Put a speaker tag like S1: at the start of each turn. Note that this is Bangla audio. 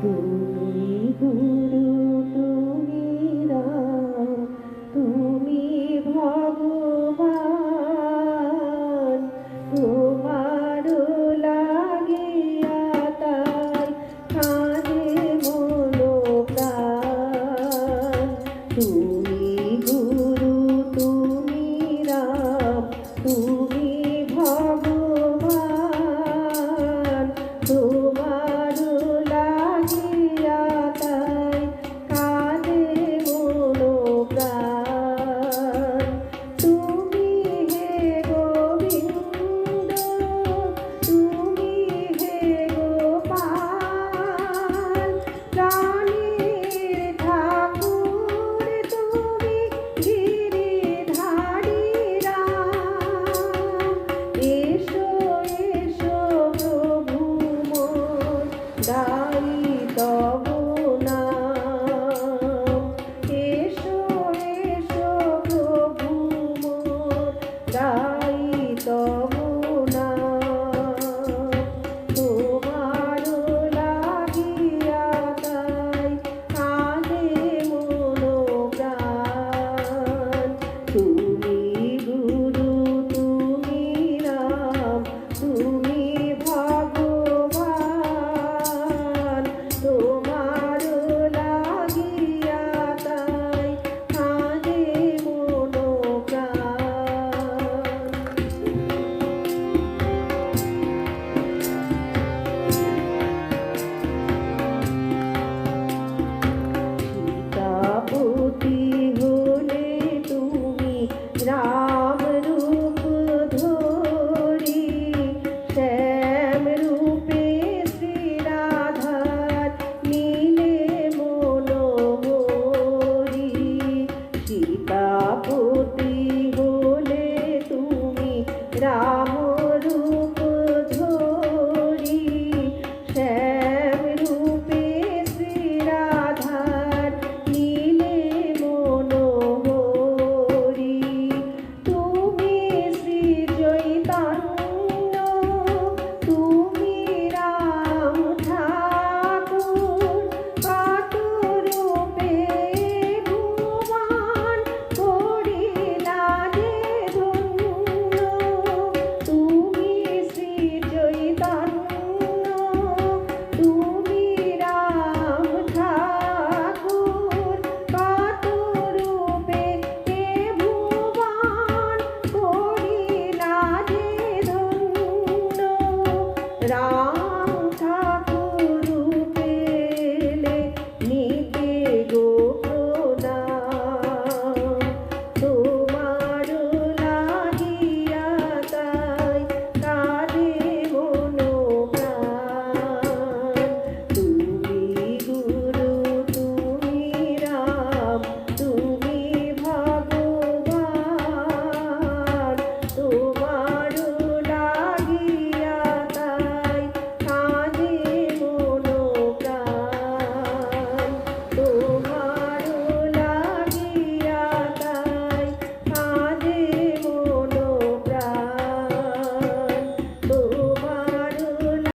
S1: তুমি গুরু, তুমি রাম, তুমি ভগবান, তোমার লাগিয়া তাই কাঁদে মন প্রাণ। তুমি গুরু, তুমি রাম, তুমি ভগবান, তোমার লাগিয়া তাই কাঁদে মন প্রাণ। তুমি হে গোবিন্দ, তুমি হে গোপাল, প্রাণের ঠাকুর তুমি গিরিধারী রাম। এসো এসো প্রভু মোর